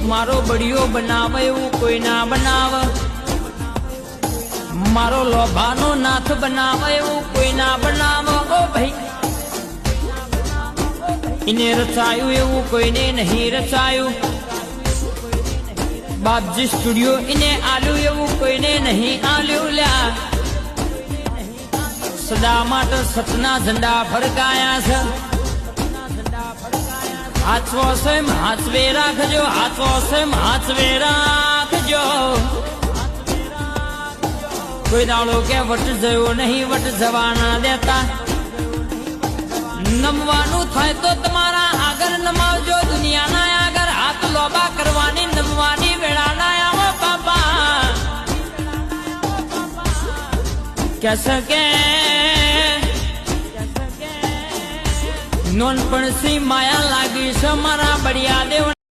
मारो बड़ियो बनावे एवं कोई ना बनाव, मारो लोभानो नाथ बनावे एवं कोई ना बनाव। ओ भाई इन्हें रचायु एवं कोई ने नहीं रचायु, बापजी स्टूडियो इन्हें आलू एवं कोई ने नहीं आलू ल्या। सदा माटे सतना झंडा फड़काया छे, हाथो सेम हाथवे राखजो, हाथो सेम हाथवे राखजो। कोई दाड़ो के वट जयो नहीं, वट जवा ना देता। नमवानु थाय तो तमारा आगर नमावजो, दुनिया ना आगर हाथ लोबा करवानी नमवानी वेळा ना आवो बाबा। कैसे के नोनपणसी माया लागी से मारा बढ़िया देव।